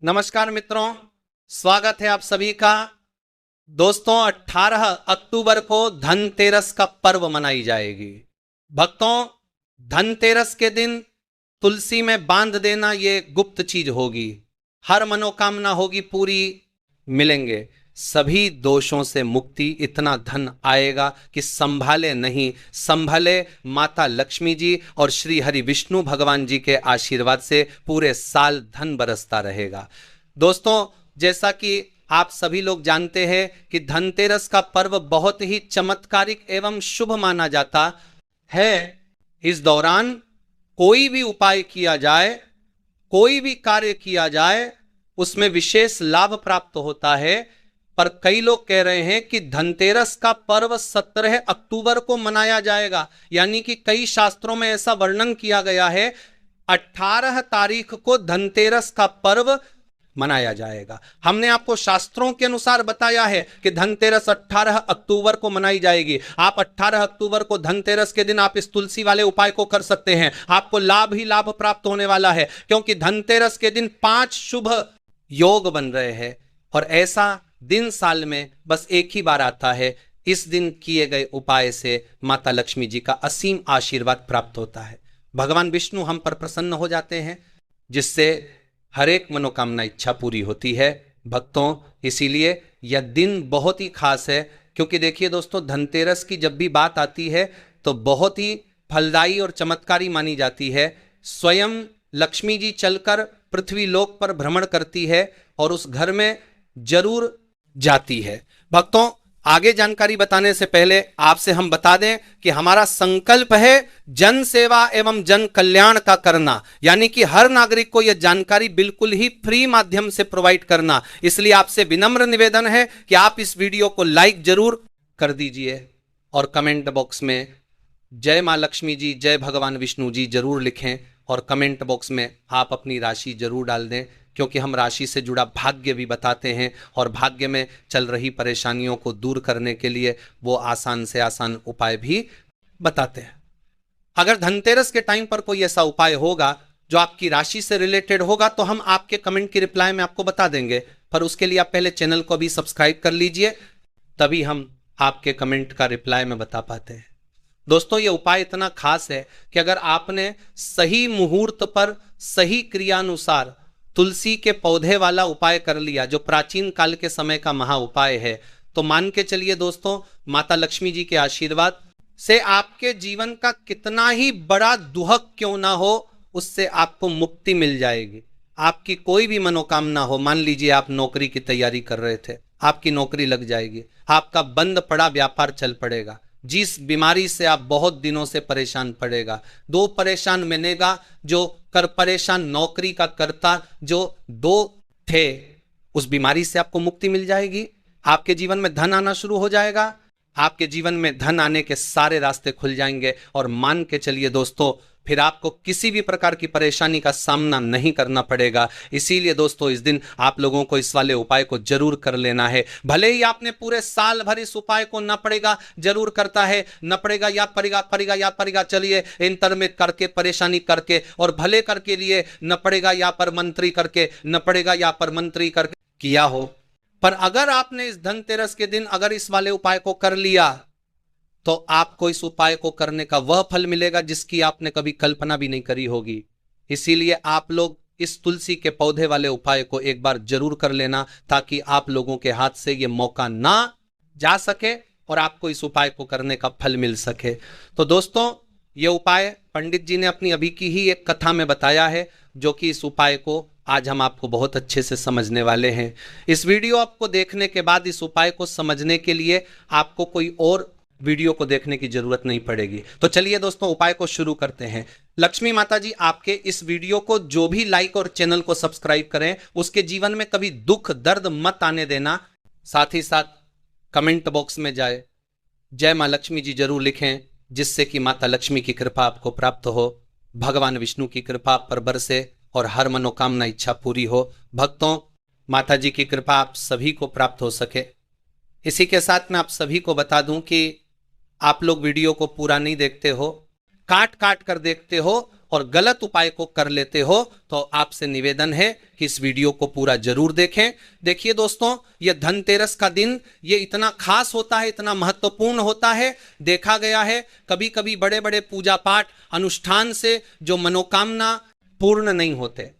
नमस्कार मित्रों, स्वागत है आप सभी का। दोस्तों, 18 अक्टूबर को धनतेरस का पर्व मनाई जाएगी। भक्तों, धनतेरस के दिन तुलसी में बांध देना ये गुप्त चीज होगी। हर मनोकामना होगी पूरी, मिलेंगे सभी दोषों से मुक्ति। इतना धन आएगा कि संभाले नहीं संभले। माता लक्ष्मी जी और श्री हरि विष्णु भगवान जी के आशीर्वाद से पूरे साल धन बरसता रहेगा। दोस्तों, जैसा कि आप सभी लोग जानते हैं कि धनतेरस का पर्व बहुत ही चमत्कारिक एवं शुभ माना जाता है। इस दौरान कोई भी उपाय किया जाए, कोई भी कार्य किया जाए, उसमें विशेष लाभ प्राप्त होता है। पर कई लोग कह रहे हैं कि धनतेरस का पर्व 17 अक्टूबर को मनाया जाएगा, यानी कि कई शास्त्रों में ऐसा वर्णन किया गया है 18 तारीख को धनतेरस का पर्व मनाया जाएगा। हमने आपको शास्त्रों के अनुसार बताया है कि धनतेरस 18 अक्टूबर को मनाई जाएगी। आप 18 अक्टूबर को धनतेरस के दिन आप इस तुलसी वाले उपाय को कर सकते हैं। आपको लाभ ही लाभ प्राप्त होने वाला है, क्योंकि धनतेरस के दिन 5 शुभ योग बन रहे हैं और ऐसा दिन साल में बस एक ही बार आता है। इस दिन किए गए उपाय से माता लक्ष्मी जी का असीम आशीर्वाद प्राप्त होता है। भगवान विष्णु हम पर प्रसन्न हो जाते हैं, जिससे हर एक मनोकामना इच्छा पूरी होती है। भक्तों, इसीलिए यह दिन बहुत ही खास है, क्योंकि देखिए दोस्तों, धनतेरस की जब भी बात आती है तो बहुत ही फलदायी और चमत्कारी मानी जाती है। स्वयं लक्ष्मी जी चलकर पृथ्वी लोक पर भ्रमण करती है और उस घर में जरूर जाती है। भक्तों, आगे जानकारी बताने से पहले आपसे हम बता दें कि हमारा संकल्प है जन सेवा एवं जन कल्याण का करना, यानी कि हर नागरिक को यह जानकारी बिल्कुल ही फ्री माध्यम से प्रोवाइड करना। इसलिए आपसे विनम्र निवेदन है कि आप इस वीडियो को लाइक जरूर कर दीजिए और कमेंट बॉक्स में जय मां लक्ष्मी जी, जय भगवान विष्णु जी जरूर लिखें और कमेंट बॉक्स में आप अपनी राशि जरूर डाल दें, क्योंकि हम राशि से जुड़ा भाग्य भी बताते हैं और भाग्य में चल रही परेशानियों को दूर करने के लिए वो आसान से आसान उपाय भी बताते हैं। अगर धनतेरस के टाइम पर कोई ऐसा उपाय होगा जो आपकी राशि से रिलेटेड होगा तो हम आपके कमेंट की रिप्लाई में आपको बता देंगे, पर उसके लिए आप पहले चैनल को भी सब्सक्राइब कर लीजिए, तभी हम आपके कमेंट का रिप्लाई में बता पाते हैं। दोस्तों, ये उपाय इतना खास है कि अगर आपने सही मुहूर्त पर सही क्रियानुसार तुलसी के पौधे वाला उपाय कर लिया, जो प्राचीन काल के समय का महा उपाय है, तो मान के चलिए दोस्तों, माता लक्ष्मी जी के आशीर्वाद से आपके जीवन का कितना ही बड़ा दुहक क्यों ना हो, उससे आपको मुक्ति मिल जाएगी। आपकी कोई भी मनोकामना हो, मान लीजिए आप नौकरी की तैयारी कर रहे थे, आपकी नौकरी लग जाएगी। आपका बंद पड़ा व्यापार चल पड़ेगा। जिस बीमारी से आप बहुत दिनों से परेशान पड़ेगा, दो परेशान मिलेगा, जो कर परेशान नौकरी का करता जो दो थे, उस बीमारी से आपको मुक्ति मिल जाएगी। आपके जीवन में धन आना शुरू हो जाएगा। आपके जीवन में धन आने के सारे रास्ते खुल जाएंगे और मान के चलिए दोस्तों, फिर आपको किसी भी प्रकार की परेशानी का सामना नहीं करना पड़ेगा। इसीलिए दोस्तों, इस दिन आप लोगों को इस वाले उपाय को जरूर कर लेना है। भले ही आपने पूरे साल भर इस उपाय को न पड़ेगा जरूर करता है, न पड़ेगा याद पड़ेगा, पड़ेगा याद पड़ेगा, चलिए इंतर में करके परेशानी करके और भले करके लिए न पड़ेगा या पर मंत्री करके, न पड़ेगा या पर मंत्री करके किया हो। पर अगर आपने इस धनतेरस के दिन अगर इस वाले उपाय को कर लिया तो आपको इस उपाय को करने का वह फल मिलेगा जिसकी आपने कभी कल्पना भी नहीं करी होगी। इसीलिए आप लोग इस तुलसी के पौधे वाले उपाय को एक बार जरूर कर लेना, ताकि आप लोगों के हाथ से यह मौका ना जा सके और आपको इस उपाय को करने का फल मिल सके। तो दोस्तों, यह उपाय पंडित जी ने अपनी अभी की ही एक कथा में बताया है, जो कि इस उपाय को आज हम आपको बहुत अच्छे से समझने वाले हैं। इस वीडियो आपको देखने के बाद इस उपाय को समझने के लिए आपको कोई और वीडियो को देखने की जरूरत नहीं पड़ेगी। तो चलिए दोस्तों, उपाय को शुरू करते हैं। लक्ष्मी माता जी आपके इस वीडियो को जो भी लाइक और चैनल को सब्सक्राइब करें, उसके जीवन में कभी दुख दर्द मत आने देना। साथ ही साथ कमेंट बॉक्स में जाए जय मां लक्ष्मी जी जरूर लिखें, जिससे कि माता लक्ष्मी की कृपा आपको प्राप्त हो, भगवान विष्णु की कृपा आप पर बरसे और हर मनोकामना इच्छा पूरी हो। भक्तों, माता जी की कृपा आप सभी को प्राप्त हो सके। इसी के साथ मैं आप सभी को बता दूं कि आप लोग वीडियो को पूरा नहीं देखते हो, काट काट कर देखते हो, और गलत उपाय को कर लेते हो तो आपसे निवेदन है कि इस वीडियो को पूरा जरूर देखें। देखिए दोस्तों, ये धनतेरस का दिन ये इतना खास होता है, इतना महत्वपूर्ण होता है। देखा गया है कभी कभी बड़े बड़े पूजा पाठ अनुष्ठान से जो मनोकामना पूर्ण नहीं होते,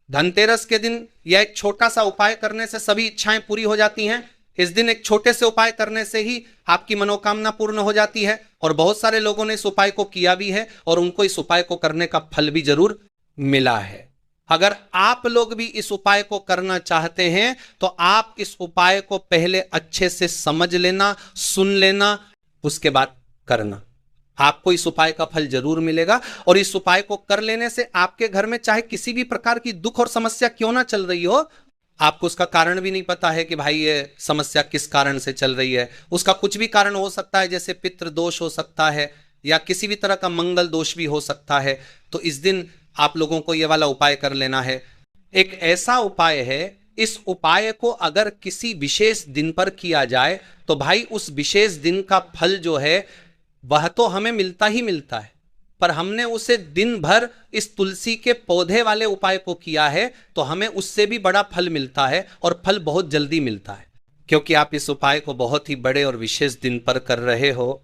धनतेरस के दिन यह एक छोटा सा उपाय करने से सभी इच्छाएं पूरी हो जाती हैं। इस दिन एक छोटे से उपाय करने से ही आपकी मनोकामना पूर्ण हो जाती है और बहुत सारे लोगों ने इस उपाय को किया भी है और उनको इस उपाय को करने का फल भी जरूर मिला है। अगर आप लोग भी इस उपाय को करना चाहते हैं तो आप इस उपाय को पहले अच्छे से समझ लेना, सुन लेना, उसके बाद करना। आपको इस उपाय का फल जरूर मिलेगा और इस उपाय को कर लेने से आपके घर में चाहे किसी भी प्रकार की दुख और समस्या क्यों ना चल रही हो, आपको उसका कारण भी नहीं पता है कि भाई ये समस्या किस कारण से चल रही है, उसका कुछ भी कारण हो सकता है, जैसे पितृ दोष हो सकता है या किसी भी तरह का मंगल दोष भी हो सकता है। तो इस दिन आप लोगों को ये वाला उपाय कर लेना है। एक ऐसा उपाय है, इस उपाय को अगर किसी विशेष दिन पर किया जाए तो भाई उस विशेष दिन का फल जो है वह तो हमें मिलता ही मिलता है, पर हमने उसे दिन भर इस तुलसी के पौधे वाले उपाय को किया है तो हमें उससे भी बड़ा फल मिलता है और फल बहुत जल्दी मिलता है, क्योंकि आप इस उपाय को बहुत ही बड़े और विशेष दिन पर कर रहे हो।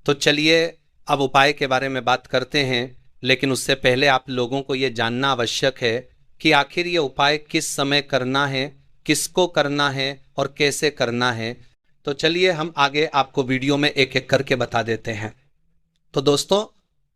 तो चलिए अब उपाय के बारे में बात करते हैं, लेकिन उससे पहले आप लोगों को यह जानना आवश्यक है कि आखिर ये उपाय किस समय करना है, किसको करना है और कैसे करना है। तो चलिए हम आगे आपको वीडियो में एक एक करके बता देते हैं। तो दोस्तों,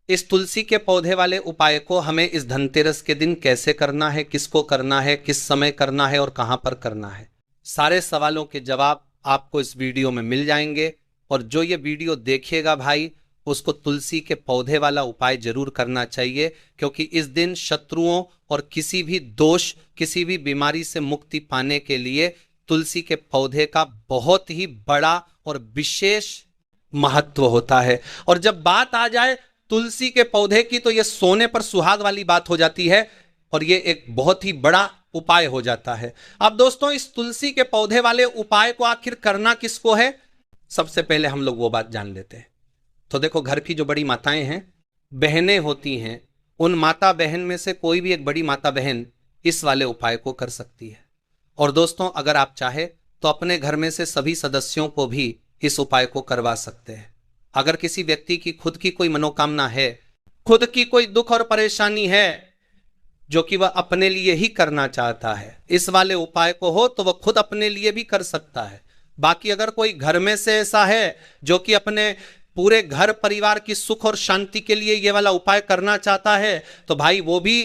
इस तुलसी के पौधे वाले उपाय को हमें इस धनतेरस के दिन कैसे करना है, किसको करना है, किस समय करना है और कहां पर करना है, सारे सवालों के जवाब आपको इस वीडियो में मिल जाएंगे। और जो ये वीडियो देखेगा भाई उसको तुलसी के पौधे वाला उपाय जरूर करना चाहिए, क्योंकि इस दिन शत्रुओं और किसी भी दोष, किसी भी बीमारी से मुक्ति पाने के लिए तुलसी के पौधे का बहुत ही बड़ा और विशेष महत्व होता है। और जब बात आ जाए तुलसी के पौधे की तो यह सोने पर सुहाग वाली बात हो जाती है और यह एक बहुत ही बड़ा उपाय हो जाता है। अब दोस्तों, इस तुलसी के पौधे वाले उपाय को आखिर करना किसको है, सबसे पहले हम लोग वो बात जान लेते हैं। तो देखो, घर की जो बड़ी माताएं हैं, बहनें होती हैं, उन माता बहन में से कोई भी एक बड़ी माता बहन इस वाले उपाय को कर सकती है। और दोस्तों, अगर आप चाहे तो अपने घर में से सभी सदस्यों को भी इस उपाय को करवा सकते हैं। अगर किसी व्यक्ति की खुद की कोई मनोकामना है, खुद की कोई दुख और परेशानी है जो कि वह अपने लिए ही करना चाहता है, इस वाले उपाय को हो तो वह खुद अपने लिए भी कर सकता है। बाकी अगर कोई घर में से ऐसा है जो कि अपने पूरे घर परिवार की सुख और शांति के लिए ये वाला उपाय करना चाहता है तो भाई वो भी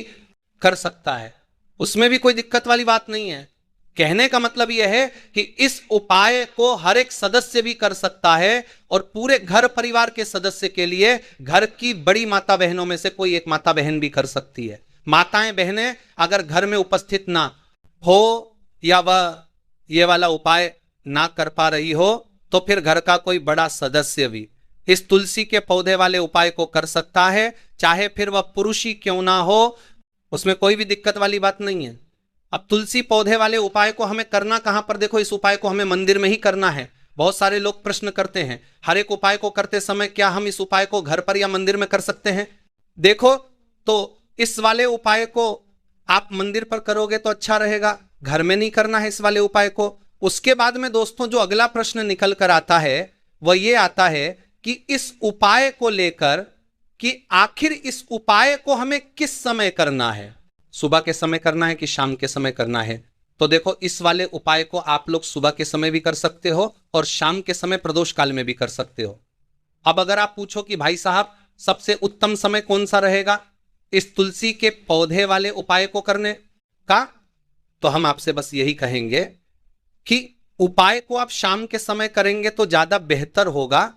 कर सकता है, उसमें भी कोई दिक्कत वाली बात नहीं है। कहने का मतलब यह है कि इस उपाय को हर एक सदस्य भी कर सकता है और पूरे घर परिवार के सदस्य के लिए घर की बड़ी माता बहनों में से कोई एक माता बहन भी कर सकती है। माताएं बहनें अगर घर में उपस्थित ना हो या वह ये वाला उपाय ना कर पा रही हो तो फिर घर का कोई बड़ा सदस्य भी इस तुलसी के पौधे वाले उपाय को कर सकता है, चाहे फिर वह पुरुष ही क्यों ना हो, उसमें कोई भी दिक्कत वाली बात नहीं है। अब तुलसी पौधे वाले उपाय को हमें करना कहां पर, देखो इस उपाय को हमें मंदिर में ही करना है। बहुत सारे लोग प्रश्न करते हैं, हर एक उपाय को करते समय क्या हम इस उपाय को घर पर या मंदिर में कर सकते हैं? देखो, तो इस वाले उपाय को आप मंदिर पर करोगे तो अच्छा रहेगा, घर में नहीं करना है इस वाले उपाय को। उसके बाद में दोस्तों जो अगला प्रश्न निकल कर आता है वह ये आता है कि इस उपाय को लेकर कि आखिर इस उपाय को हमें किस समय करना है, सुबह के समय करना है कि शाम के समय करना है। तो देखो, इस वाले उपाय को आप लोग सुबह के समय भी कर सकते हो और शाम के समय प्रदोष काल में भी कर सकते हो। अब अगर आप पूछो कि भाई साहब सबसे उत्तम समय कौन सा रहेगा इस तुलसी के पौधे वाले उपाय को करने का, तो हम आपसे बस यही कहेंगे कि उपाय को आप शाम के समय करेंगे तो ज्यादा बेहतर होगा।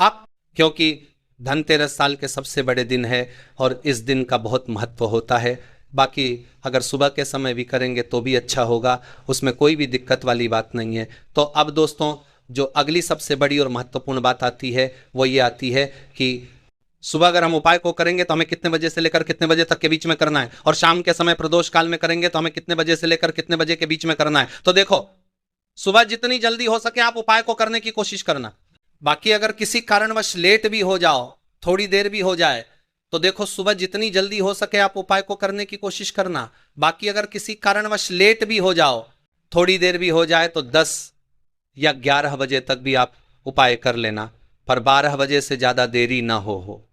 आप, क्योंकि धनतेरस साल के सबसे बड़े दिन है और इस दिन का बहुत महत्व होता है। बाकी अगर सुबह के समय भी करेंगे तो भी अच्छा होगा, उसमें कोई भी दिक्कत वाली बात नहीं है। तो अब दोस्तों जो अगली सबसे बड़ी और महत्वपूर्ण बात आती है वो ये आती है कि सुबह अगर हम उपाय को करेंगे तो हमें कितने बजे से लेकर कितने बजे तक के बीच में करना है, और शाम के समय प्रदोष काल में करेंगे तो हमें कितने बजे से लेकर कितने बजे के बीच में करना है। तो देखो, सुबह जितनी जल्दी हो सके आप उपाय को करने की कोशिश करना। बाकी अगर किसी कारणवश लेट भी हो जाओ, थोड़ी देर भी हो जाए, तो देखो सुबह जितनी जल्दी हो सके आप उपाय को करने की कोशिश करना। बाकी अगर किसी कारणवश लेट भी हो जाओ, थोड़ी देर भी हो जाए, तो 10 या 11 बजे तक भी आप उपाय कर लेना, पर 12 बजे से ज्यादा देरी ना हो।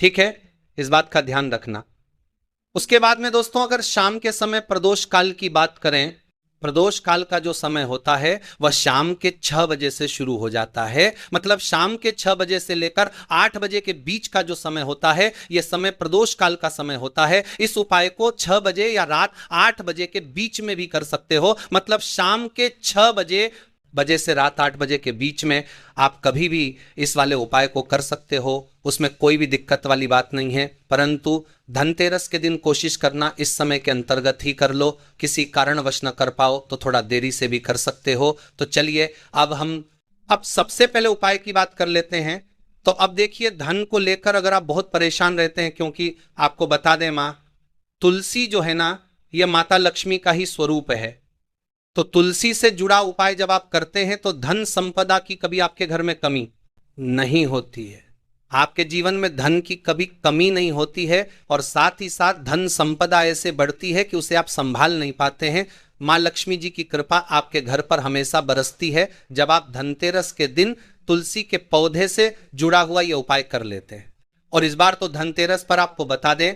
ठीक है, इस बात का ध्यान रखना। उसके बाद में दोस्तों अगर शाम के समय प्रदोष काल की बात करें, प्रदोष काल का जो समय होता है वह शाम के 6 बजे से शुरू हो जाता है। मतलब शाम के 6 बजे से लेकर 8 बजे के बीच का जो समय होता है यह समय प्रदोष काल का समय होता है। इस उपाय को 6 बजे या रात 8 बजे के बीच में भी कर सकते हो। मतलब शाम के 6 बजे से रात 8 बजे के बीच में आप कभी भी इस वाले उपाय को कर सकते हो, उसमें कोई भी दिक्कत वाली बात नहीं है। परंतु धनतेरस के दिन कोशिश करना इस समय के अंतर्गत ही कर लो। किसी कारणवश न कर पाओ तो थोड़ा देरी से भी कर सकते हो। तो चलिए अब सबसे पहले उपाय की बात कर लेते हैं। तो अब देखिए, धन को लेकर अगर आप बहुत परेशान रहते हैं, क्योंकि आपको बता दें माँ तुलसी जो है ना, यह माता लक्ष्मी का ही स्वरूप है। तो तुलसी से जुड़ा उपाय जब आप करते हैं तो धन संपदा की कभी आपके घर में कमी नहीं होती है। आपके जीवन में धन की कभी कमी नहीं होती है, और साथ ही साथ धन संपदा ऐसे बढ़ती है कि उसे आप संभाल नहीं पाते हैं। माँ लक्ष्मी जी की कृपा आपके घर पर हमेशा बरसती है जब आप धनतेरस के दिन तुलसी के पौधे से जुड़ा हुआ यह उपाय कर लेते हैं। और इस बार तो धनतेरस पर आपको बता दें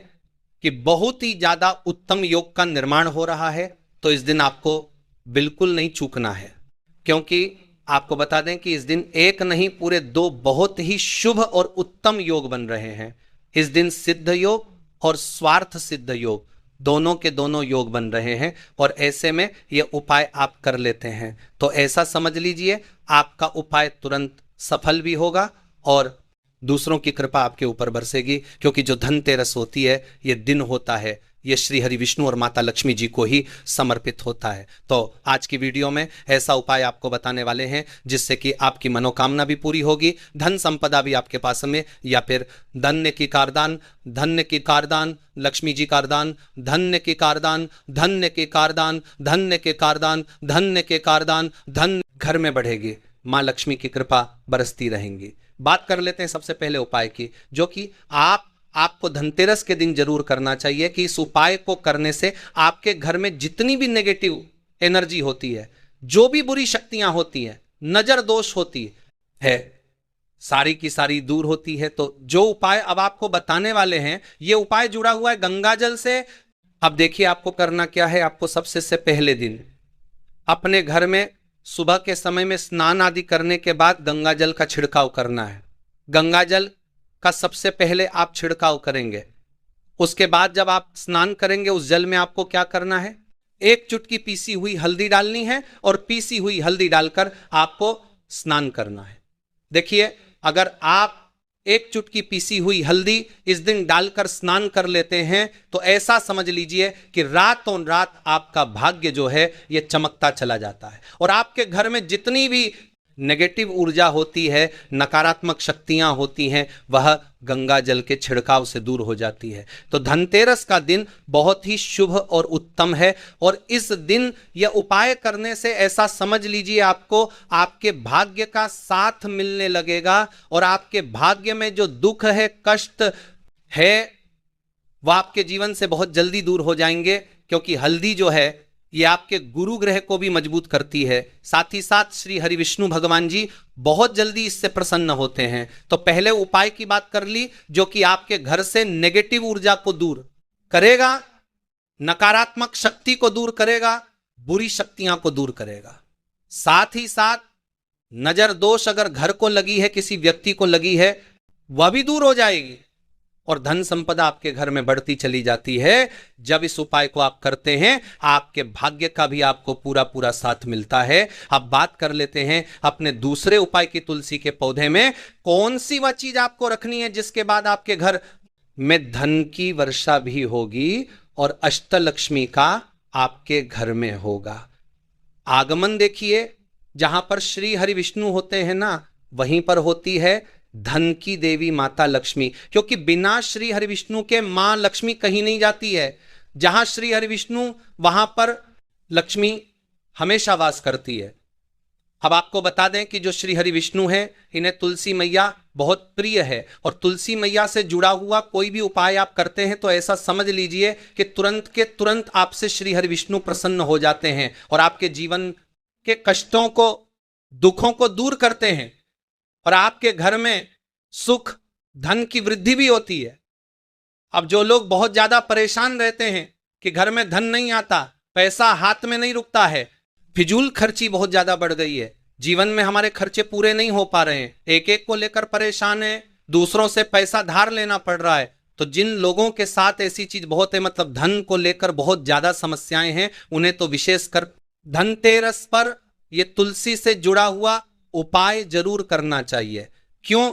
कि बहुत ही ज्यादा उत्तम योग का निर्माण हो रहा है। तो इस दिन आपको बिल्कुल नहीं चूकना है, क्योंकि आपको बता दें कि इस दिन एक नहीं पूरे 2 बहुत ही शुभ और उत्तम योग बन रहे हैं। इस दिन सिद्ध योग और स्वार्थ सिद्ध योग दोनों के दोनों योग बन रहे हैं, और ऐसे में ये उपाय आप कर लेते हैं तो ऐसा समझ लीजिए आपका उपाय तुरंत सफल भी होगा और दूसरों की कृपा आपके ऊपर बरसेगी। क्योंकि जो धनतेरस होती है ये दिन होता है, ये श्री हरि विष्णु और माता लक्ष्मी जी को ही समर्पित होता है। तो आज की वीडियो में ऐसा उपाय आपको बताने वाले हैं जिससे कि आपकी मनोकामना भी पूरी होगी, धन संपदा भी आपके पास में, या फिर धन्य की कारदान, धन्य की कारदान, लक्ष्मी जी कारदान, धन्य की कारदान, धन्य की कारदान, धन्य के कारदान, धन्य के कारदान, धन घर में बढ़ेगी, माँ लक्ष्मी की कृपा बरसती रहेंगी। बात कर लेते हैं सबसे पहले उपाय की, जो कि आपको धनतेरस के दिन जरूर करना चाहिए। कि इस उपाय को करने से आपके घर में जितनी भी नेगेटिव एनर्जी होती है, जो भी बुरी शक्तियां होती है, नजर दोष होती है, सारी की सारी दूर होती है। तो जो उपाय अब आपको बताने वाले हैं, ये उपाय जुड़ा हुआ है गंगाजल से। अब देखिए आपको करना क्या है। आपको सबसे से पहले दिन अपने घर में सुबह के समय में स्नान आदि करने के बाद गंगाजल का छिड़काव करना है। गंगाजल का सबसे पहले आप छिड़काव करेंगे। उसके बाद जब आप स्नान करेंगे उस जल में आपको क्या करना है, 1 चुटकी पीसी हुई हल्दी डालनी है, और पीसी हुई हल्दी डालकर आपको स्नान करना है। देखिए, अगर आप 1 चुटकी पीसी हुई हल्दी इस दिन डालकर स्नान कर लेते हैं तो ऐसा समझ लीजिए कि रातों रात आपका भाग्य जो है यह चमकता चला जाता है, और आपके घर में जितनी भी नेगेटिव ऊर्जा होती है, नकारात्मक शक्तियां होती हैं, वह गंगा जल के छिड़काव से दूर हो जाती है। तो धनतेरस का दिन बहुत ही शुभ और उत्तम है, और इस दिन यह उपाय करने से ऐसा समझ लीजिए आपको आपके भाग्य का साथ मिलने लगेगा, और आपके भाग्य में जो दुख है, कष्ट है, वह आपके जीवन से बहुत जल्दी दूर हो जाएंगे। क्योंकि हल्दी जो है ये आपके गुरु ग्रह को भी मजबूत करती है। साथ ही साथ श्री हरि विष्णु भगवान जी बहुत जल्दी इससे प्रसन्न होते हैं। तो पहले उपाय की बात कर ली, जो कि आपके घर से नेगेटिव ऊर्जा को दूर करेगा, नकारात्मक शक्ति को दूर करेगा, बुरी शक्तियां को दूर करेगा। साथ ही साथ नजर दोष अगर घर को लगी है, किसी व्यक्ति को लगी है, वह भी दूर हो जाएगी, और धन संपदा आपके घर में बढ़ती चली जाती है। जब इस उपाय को आप करते हैं आपके भाग्य का भी आपको पूरा पूरा साथ मिलता है। अब बात कर लेते हैं अपने दूसरे उपाय की। तुलसी के पौधे में कौन सी वह चीज आपको रखनी है जिसके बाद आपके घर में धन की वर्षा भी होगी और अष्टलक्ष्मी का आपके घर में होगा। आगमन देखिए, जहां पर श्री हरि विष्णु होते हैं ना, वहीं पर होती है धन की देवी माता लक्ष्मी। क्योंकि बिना श्री हरि विष्णु के मां लक्ष्मी कहीं नहीं जाती है। जहां श्री हरि विष्णु वहां पर लक्ष्मी हमेशा वास करती है। अब आपको बता दें कि जो श्री हरि विष्णु है, इन्हें तुलसी मैया बहुत प्रिय है, और तुलसी मैया से जुड़ा हुआ कोई भी उपाय आप करते हैं तो ऐसा समझ लीजिए कि तुरंत के तुरंत आपसे श्री हरि विष्णु प्रसन्न हो जाते हैं और आपके जीवन के कष्टों को, दुखों को दूर करते हैं, और आपके घर में सुख धन की वृद्धि भी होती है। अब जो लोग बहुत ज्यादा परेशान रहते हैं कि घर में धन नहीं आता, पैसा हाथ में नहीं रुकता है, फिजूल खर्ची बहुत ज्यादा बढ़ गई है, जीवन में हमारे खर्चे पूरे नहीं हो पा रहे हैं, एक एक को लेकर परेशान है, दूसरों से पैसा धार लेना पड़ रहा है, तो जिन लोगों के साथ ऐसी चीज बहुत है, मतलब धन को लेकर बहुत ज्यादा समस्याएं हैं, उन्हें तो विशेषकर धनतेरस पर यह तुलसी से जुड़ा हुआ उपाय जरूर करना चाहिए। क्यों?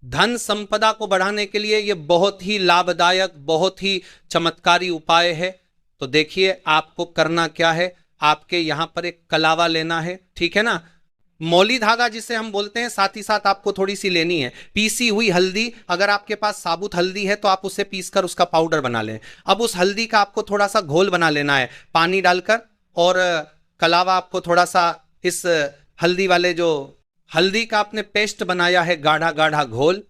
धन संपदा को बढ़ाने के लिए यह बहुत ही लाभदायक, बहुत ही चमत्कारी उपाय है। तो देखिए आपको करना क्या है, आपके यहां पर एक कलावा लेना है, ठीक है ना, मौली धागा जिसे हम बोलते हैं, साथ ही साथ आपको थोड़ी सी लेनी है पीसी हुई हल्दी। अगर आपके पास साबुत हल्दी है तो आप उसे पीसकर उसका पाउडर बना लें। अब उस हल्दी का आपको थोड़ा सा घोल बना लेना है पानी डालकर, और कलावा आपको थोड़ा सा इस हल्दी वाले, जो हल्दी का आपने पेस्ट बनाया है, गाढ़ा गाढ़ा घोल,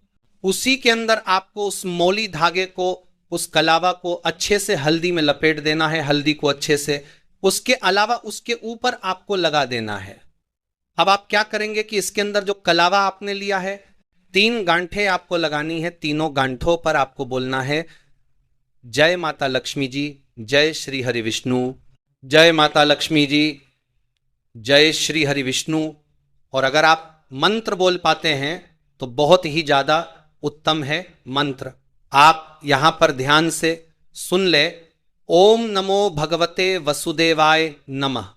उसी के अंदर आपको उस मौली धागे को, उस कलावा को अच्छे से हल्दी में लपेट देना है, हल्दी को अच्छे से, उसके अलावा उसके ऊपर आपको लगा देना है। अब आप क्या करेंगे कि इसके अंदर जो कलावा आपने लिया है, 3 गांठें आपको लगानी है, तीनों गांठों पर आपको बोलना है जय माता लक्ष्मी जी, जय श्री हरि विष्णु, जय माता लक्ष्मी जी, जय श्री हरि विष्णु। और अगर आप मंत्र बोल पाते हैं तो बहुत ही ज्यादा उत्तम है मंत्र। आप यहां पर ध्यान से सुन ले, ओम नमो भगवते वसुदेवाय नमः,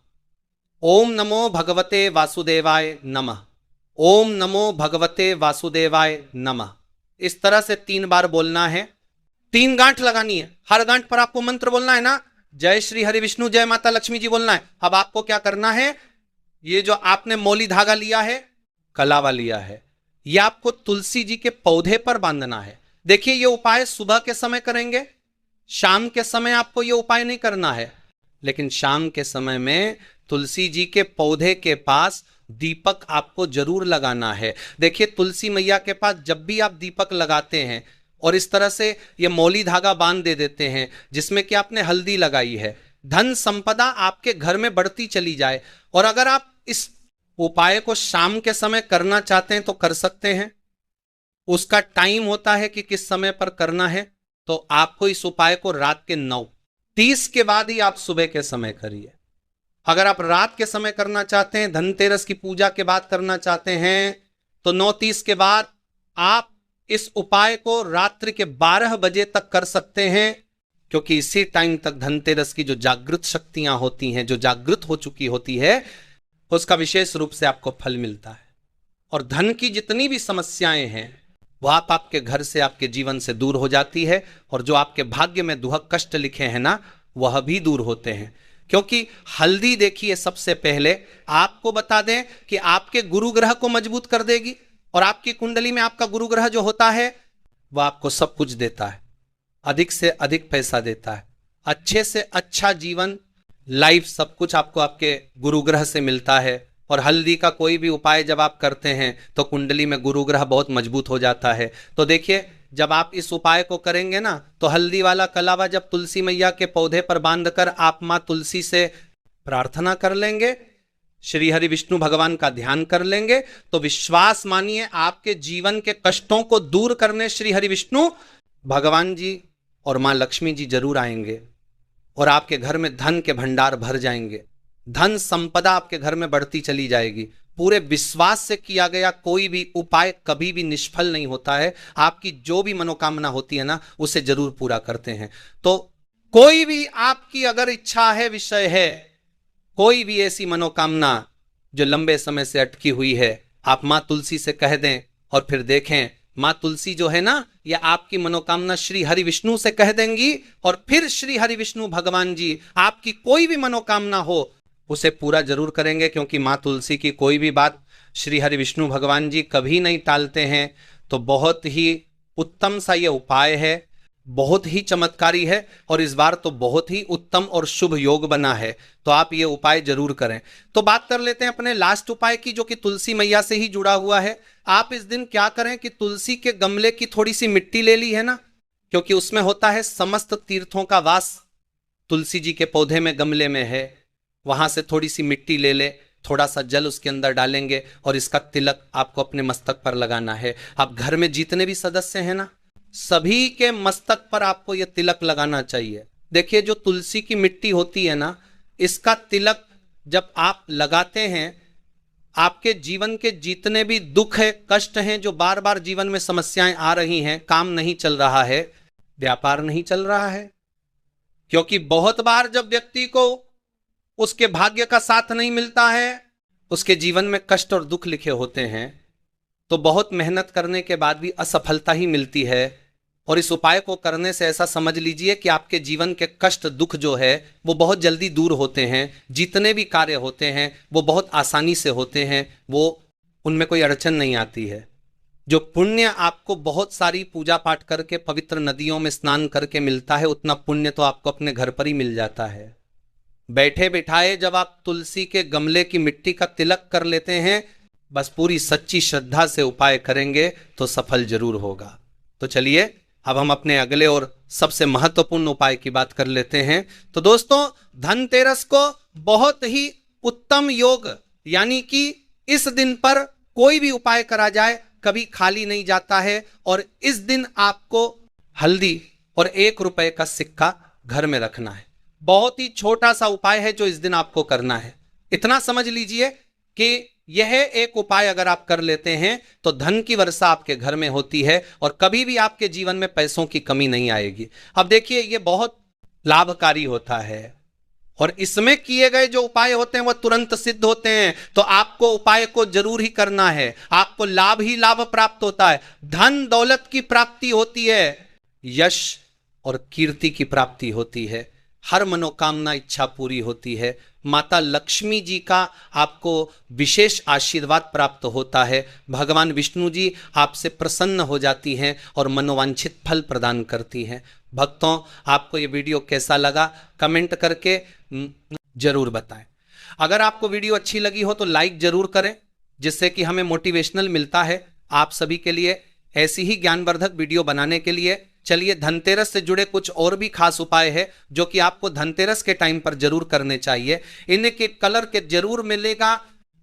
ओम नमो भगवते वासुदेवाय नमः, ओम नमो भगवते वासुदेवाय नमः। इस तरह से 3 बार बोलना है, 3 गांठ लगानी है, हर गांठ पर आपको मंत्र बोलना है ना, जय श्री हरि विष्णु, जय माता लक्ष्मी जी बोलना है। अब आपको क्या करना है, ये जो आपने मौली धागा लिया है, कलावा लिया है, यह आपको तुलसी जी के पौधे पर बांधना है। देखिए ये उपाय सुबह के समय करेंगे, शाम के समय आपको ये उपाय नहीं करना है, लेकिन शाम के समय में तुलसी जी के पौधे के पास दीपक आपको जरूर लगाना है। देखिए तुलसी मैया के पास जब भी आप दीपक लगाते हैं और इस तरह से ये मौली धागा बांध दे देते हैं जिसमें कि आपने हल्दी लगाई है, धन संपदा आपके घर में बढ़ती चली जाए। और अगर आप इस उपाय को शाम के समय करना चाहते हैं तो कर सकते हैं, उसका टाइम होता है कि किस समय पर करना है, तो आपको इस उपाय को रात के 9:30 के बाद ही आप सुबह के समय करिए। अगर आप रात के समय करना चाहते हैं, धनतेरस की पूजा के बाद करना चाहते हैं, तो 9:30 के बाद आप इस उपाय को रात्रि के 12 बजे तक कर सकते हैं, क्योंकि इसी टाइम तक धनतेरस की जो जागृत शक्तियां होती हैं, जो जागृत हो चुकी होती है, उसका विशेष रूप से आपको फल मिलता है। और धन की जितनी भी समस्याएं हैं वह आपके घर से, आपके जीवन से दूर हो जाती है, और जो आपके भाग्य में दुहक कष्ट लिखे हैं ना, वह भी दूर होते हैं। क्योंकि हल्दी देखिए, सबसे पहले आपको बता दें कि आपके गुरु ग्रह को मजबूत कर देगी, और आपकी कुंडली में आपका गुरु ग्रह जो होता है वह आपको सब कुछ देता है, अधिक से अधिक पैसा देता है, अच्छे से अच्छा जीवन, लाइफ, सब कुछ आपको आपके गुरु ग्रह से मिलता है। और हल्दी का कोई भी उपाय जब आप करते हैं तो कुंडली में गुरु ग्रह बहुत मजबूत हो जाता है। तो देखिए जब आप इस उपाय को करेंगे ना, तो हल्दी वाला कलावा जब तुलसी मैया के पौधे पर बांधकर आप मां तुलसी से प्रार्थना कर लेंगे, श्री हरि विष्णु भगवान का ध्यान कर लेंगे, तो विश्वास मानिए आपके जीवन के कष्टों को दूर करने श्री हरि विष्णु भगवान जी और मां लक्ष्मी जी जरूर आएंगे, और आपके घर में धन के भंडार भर जाएंगे, धन संपदा आपके घर में बढ़ती चली जाएगी। पूरे विश्वास से किया गया कोई भी उपाय कभी भी निष्फल नहीं होता है। आपकी जो भी मनोकामना होती है ना, उसे जरूर पूरा करते हैं। तो कोई भी आपकी अगर इच्छा है, विषय है, कोई भी ऐसी मनोकामना जो लंबे समय से अटकी हुई है, आप मां तुलसी से कह दें, और फिर देखें मां तुलसी जो है ना, यह आपकी मनोकामना श्री हरि विष्णु से कह देंगी, और फिर श्री हरि विष्णु भगवान जी आपकी कोई भी मनोकामना हो उसे पूरा जरूर करेंगे। क्योंकि मां तुलसी की कोई भी बात श्री हरि विष्णु भगवान जी कभी नहीं टालते हैं। तो बहुत ही उत्तम सा ये उपाय है। बहुत ही चमत्कारी है और इस बार तो बहुत ही उत्तम और शुभ योग बना है, तो आप ये उपाय जरूर करें। तो बात कर लेते हैं अपने लास्ट उपाय की, जो कि तुलसी मैया से ही जुड़ा हुआ है। आप इस दिन क्या करें कि तुलसी के गमले की थोड़ी सी मिट्टी ले ली है ना, क्योंकि उसमें होता है समस्त तीर्थों का वास, तुलसी जी के पौधे में गमले में है, वहां से थोड़ी सी मिट्टी ले ले, थोड़ा सा जल उसके अंदर डालेंगे और इसका तिलक आपको अपने मस्तक पर लगाना है। आप घर में जितने भी सदस्य हैं ना, सभी के मस्तक पर आपको यह तिलक लगाना चाहिए। देखिए, जो तुलसी की मिट्टी होती है ना, इसका तिलक जब आप लगाते हैं, आपके जीवन के जितने भी दुख है, कष्ट हैं, जो बार बार जीवन में समस्याएं आ रही हैं, काम नहीं चल रहा है, व्यापार नहीं चल रहा है, क्योंकि बहुत बार जब व्यक्ति को उसके भाग्य का साथ नहीं मिलता है, उसके जीवन में कष्ट और दुख लिखे होते हैं, तो बहुत मेहनत करने के बाद भी असफलता ही मिलती है। और इस उपाय को करने से ऐसा समझ लीजिए कि आपके जीवन के कष्ट दुख जो है वो बहुत जल्दी दूर होते हैं, जितने भी कार्य होते हैं वो बहुत आसानी से होते हैं, वो उनमें कोई अड़चन नहीं आती है। जो पुण्य आपको बहुत सारी पूजा पाठ करके पवित्र नदियों में स्नान करके मिलता है, उतना पुण्य तो आपको अपने घर पर ही मिल जाता है। बैठे बिठाए जब आप तुलसी के गमले की मिट्टी का तिलक कर लेते हैं, बस पूरी सच्ची श्रद्धा से उपाय करेंगे तो सफल जरूर होगा। तो चलिए अब हम अपने अगले और सबसे महत्वपूर्ण उपाय की बात कर लेते हैं। तो दोस्तों, धनतेरस को बहुत ही उत्तम योग, यानी कि इस दिन पर कोई भी उपाय करा जाए कभी खाली नहीं जाता है। और इस दिन आपको हल्दी और 1 रुपए का सिक्का घर में रखना है। बहुत ही छोटा सा उपाय है जो इस दिन आपको करना है। इतना समझ लीजिए कि यह एक उपाय अगर आप कर लेते हैं तो धन की वर्षा आपके घर में होती है और कभी भी आपके जीवन में पैसों की कमी नहीं आएगी। अब देखिए, ये बहुत लाभकारी होता है और इसमें किए गए जो उपाय होते हैं वो तुरंत सिद्ध होते हैं। तो आपको उपाय को जरूर ही करना है, आपको लाभ ही लाभ प्राप्त होता है, धन दौलत की प्राप्ति होती है, यश और कीर्ति की प्राप्ति होती है, हर मनोकामना इच्छा पूरी होती है, माता लक्ष्मी जी का आपको विशेष आशीर्वाद प्राप्त होता है, भगवान विष्णु जी आपसे प्रसन्न हो जाती हैं और मनोवांछित फल प्रदान करती हैं। भक्तों, आपको ये वीडियो कैसा लगा कमेंट करके जरूर बताएं। अगर आपको वीडियो अच्छी लगी हो तो लाइक जरूर करें, जिससे कि हमें मोटिवेशनल मिलता है आप सभी के लिए ऐसी ही ज्ञानवर्धक वीडियो बनाने के लिए। चलिए, धनतेरस से जुड़े कुछ और भी खास उपाय है जो कि आपको धनतेरस के टाइम पर जरूर करने चाहिए। इनके कलर के जरूर मिलेगा।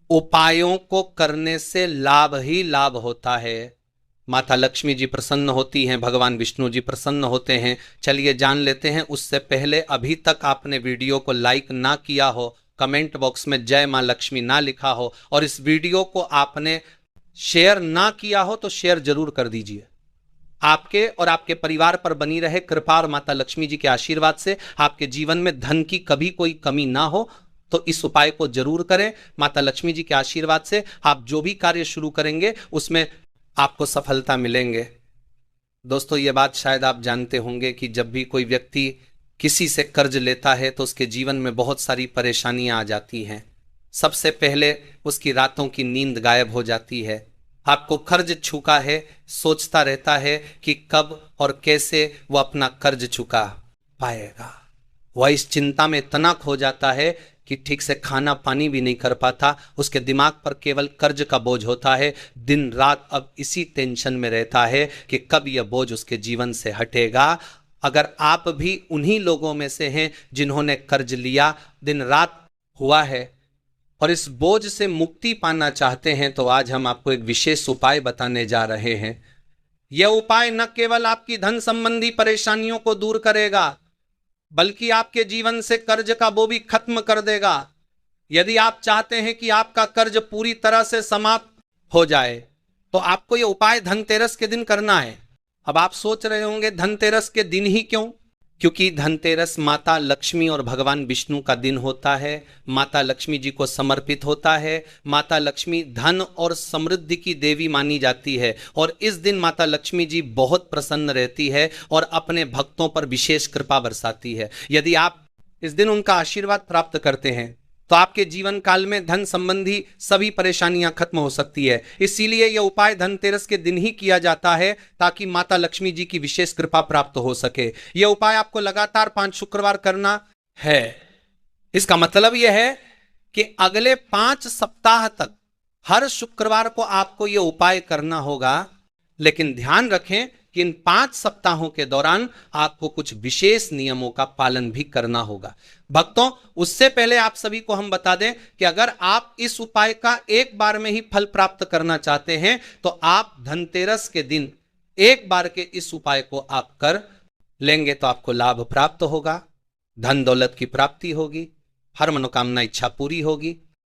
उपायों को करने से लाभ ही लाभ होता है। माता लक्ष्मी जी प्रसन्न होती हैं, भगवान विष्णु जी प्रसन्न होते हैं। चलिए जान लेते हैं। उससे पहले अभी तक आपने वीडियो को लाइक ना किया हो, कमेंट बॉक्स में जय मां लक्ष्मी ना लिखा हो और इस वीडियो को आपने शेयर ना किया हो तो शेयर जरूर कर दीजिए। आपके और आपके परिवार पर बनी रहे कृपा और माता लक्ष्मी जी के आशीर्वाद से आपके जीवन में धन की कभी कोई कमी ना हो, तो इस उपाय को जरूर करें। माता लक्ष्मी जी के आशीर्वाद से आप जो भी कार्य शुरू करेंगे उसमें आपको सफलता मिलेंगे। दोस्तों, ये बात शायद आप जानते होंगे कि जब भी कोई व्यक्ति किसी से कर्ज लेता है तो उसके जीवन में बहुत सारी परेशानियां आ जाती हैं। सबसे पहले उसकी रातों की नींद गायब हो जाती है। आपको कर्ज चुका है, सोचता रहता है कि कब और कैसे वो अपना कर्ज चुका पाएगा। वह इस चिंता में इतना खो जाता है कि ठीक से खाना पानी भी नहीं कर पाता। उसके दिमाग पर केवल कर्ज का बोझ होता है। दिन रात अब इसी टेंशन में रहता है कि कब यह बोझ उसके जीवन से हटेगा। अगर आप भी उन्हीं लोगों में से हैं जिन्होंने कर्ज लिया, दिन रात हुआ है और इस बोझ से मुक्ति पाना चाहते हैं, तो आज हम आपको एक विशेष उपाय बताने जा रहे हैं। यह उपाय न केवल आपकी धन संबंधी परेशानियों को दूर करेगा, बल्कि आपके जीवन से कर्ज का बोझ भी खत्म कर देगा। यदि आप चाहते हैं कि आपका कर्ज पूरी तरह से समाप्त हो जाए, तो आपको यह उपाय धनतेरस के दिन करना है। अब आप सोच रहे होंगे धनतेरस के दिन ही क्यों? क्योंकि धनतेरस माता लक्ष्मी और भगवान विष्णु का दिन होता है, माता लक्ष्मी जी को समर्पित होता है। माता लक्ष्मी धन और समृद्धि की देवी मानी जाती है और इस दिन माता लक्ष्मी जी बहुत प्रसन्न रहती है और अपने भक्तों पर विशेष कृपा बरसाती है। यदि आप इस दिन उनका आशीर्वाद प्राप्त करते हैं तो आपके जीवन काल में धन संबंधी सभी परेशानियां खत्म हो सकती है। इसीलिए यह उपाय धनतेरस के दिन ही किया जाता है ताकि माता लक्ष्मी जी की विशेष कृपा प्राप्त हो सके। यह उपाय आपको लगातार 5 शुक्रवार करना है। इसका मतलब यह है कि अगले 5 सप्ताह तक हर शुक्रवार को आपको यह उपाय करना होगा। लेकिन ध्यान रखें कि इन 5 सप्ताहों के दौरान आपको कुछ विशेष नियमों का पालन भी करना होगा। भक्तों, उससे पहले आप सभी को हम बता दें कि अगर आप इस उपाय का एक बार में ही फल प्राप्त करना चाहते हैं तो आप धनतेरस के दिन एक बार के इस उपाय को आप कर लेंगे तो आपको लाभ प्राप्त होगा, धन दौलत की प्राप्ति होगी, हर मनोकामना इच्छा पूरी होगी